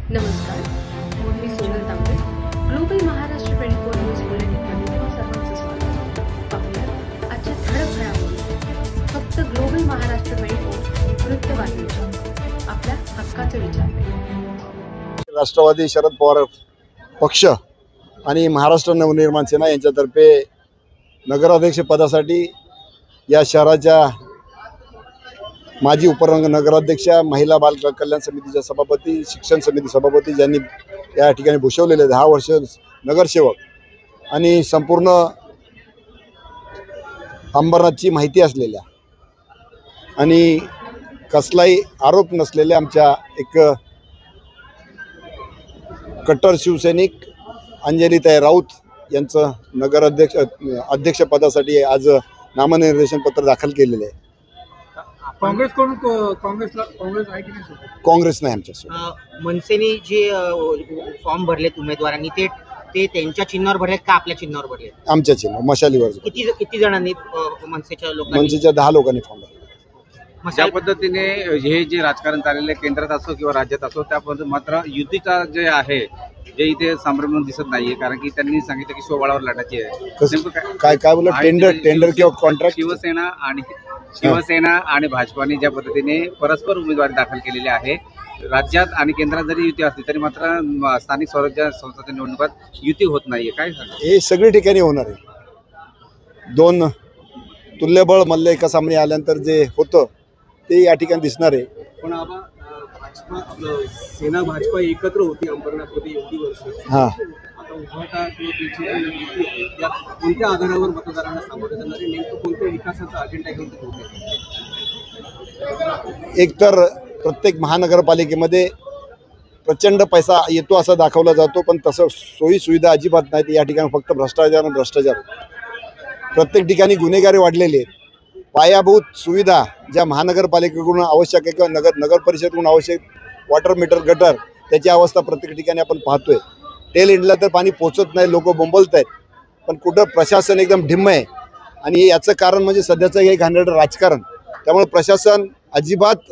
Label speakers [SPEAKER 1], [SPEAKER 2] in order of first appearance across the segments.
[SPEAKER 1] नमस्कार, मी सोनल तांबे. Global Maharashtra 24 news बुलेटिनमध्ये तुम्हा सर्वांचं स्वागत. पाहूया आजच्या ठळक घडामोडी. फक्त ग्लोबल महाराष्ट्र 24 वृत्तवाहिनीच्या आपल्या हक्काचे विचार.
[SPEAKER 2] राष्ट्रवादी शरद पवार पक्ष आणि महाराष्ट्र नवनिर्माण सेना यांच्यातर्फे नगराध्यक्ष पदासाठी या शहराच्या माजी उपनगराध्यक्षा, महिला बाल कल्याण समितीच्या सभापती, शिक्षण समिती सभापती ज्यांनी या ठिकाणी भूषवलेले 10 वर्ष नगरसेवक आणि संपूर्ण अंबरनाथची माहिती असलेल्या आणि कसलाही आरोप नसलेल्या आमच्या एक कट्टर शिवसैनिक अंजलीताई राऊत यांचं अध्यक्षपदासाठी आज नामनिर्देशन पत्र दाखल केलेले आहे.
[SPEAKER 3] काँग्रेस आहे की नाही?
[SPEAKER 2] काँग्रेस नाही आमच्यासोबत.
[SPEAKER 4] मनसेने जे फॉर्म भरलेत उमेदवारांनी ते त्यांच्या चिन्हावर भरलेत का आपल्या चिन्हावर भरलेत?
[SPEAKER 2] आमच्या चिन्ह मशालीवर.
[SPEAKER 4] किती जणांनी मनसेच्या लोकांनी?
[SPEAKER 2] मनसेच्या 10 लोकांनी फॉर्म भरले.
[SPEAKER 3] ज्या पद्धतीने हे जे राजकारण चाललेलं आहे केंद्रात असो किंवा राज्यात असो, त्या पद्धतीने मात्र युतीचा जे आहे जे इथे संभ्रम दिसत नाहीये, कारण की त्यांनी सांगितलं की स्वबळावर लढायची आहे.
[SPEAKER 2] काय बोललं? टेंडर किंवा कॉन्ट्रॅक्ट?
[SPEAKER 3] शिवसेना आणि भाजपाने ज्या पद्धतीने परस्पर उमेदवारी दाखल केलेली आहे, राज्यात आणि केंद्रात जरी युती असली तरी मात्र स्थानिक स्वराज्य संस्थांच्या निवडणुकात युती होत नाहीये. काय सांगा?
[SPEAKER 2] हे सगळी ठिकाणी होणार आहे. 2 तुल्यबळ मल्ल एका सामने आल्यानंतर जे होतं ते या ठिकाणी दिसणार आहे.
[SPEAKER 5] पण भाजपा सेना भाजपा एकत्र होती अंबरनाथमध्ये एवढी वर्ष. आता उभाटा किंवा त्याची युती आहे त्या कोणत्या आधारावर मतदारांना सामोरे जाणार आहे? नेमकं कोणत्या विकासाचा अजेंडा घेऊन ते होते?
[SPEAKER 2] एकतर प्रत्येक महानगरपालिकेमध्ये प्रचंड पैसा येतो असं दाखवला जातो, पण तसं सोयी सुविधा अजिबात नाहीत. या ठिकाणी फक्त भ्रष्टाचार. प्रत्येक ठिकाणी गुन्हेगारी वाढलेली आहे. पायाभूत सुविधा ज्या महानगरपालिकेकडून आवश्यक आहे किंवा नगर परिषदेकडून आवश्यक, वॉटर मीटर, गटर, त्याची अवस्था प्रत्येक ठिकाणी आपण पाहतोय. टेल एंडला तर पाणी पोचत नाही, लोक बोंबलत आहेत, पण कुठं प्रशासन एकदम ढिम्म आहे. आणि याचं कारण म्हणजे सध्याचं हे घाणेरडं राजकारण. त्यामुळे प्रशासन अजिबात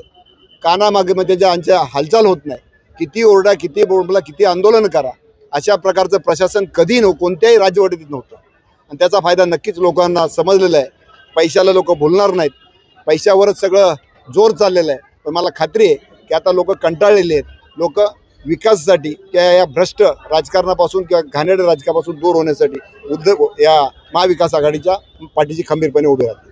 [SPEAKER 2] कानामागे म्हणजे त्यांच्या हालचाल होत नाही. किती ओरडा, किती बोंबला, किती आंदोलन करा, अशा प्रकारचं प्रशासन कधी कोणत्याही राजवटीत नव्हतं. आणि त्याचा फायदा नक्कीच लोकांना समजलेला आहे. पैशाला लोक बोलणार नाहीत, पैशावरच सगळं जोर चाललेलं आहे. पण मला खात्री आहे की आता लोक कंटाळलेले आहेत. लोक विकासासाठी किंवा या भ्रष्ट राजकारणापासून किंवा घाणेरड्या राजकारणापासून दूर होण्यासाठी या महाविकास आघाडीच्या पाठीशी खंबीरपणे उभे राहतात.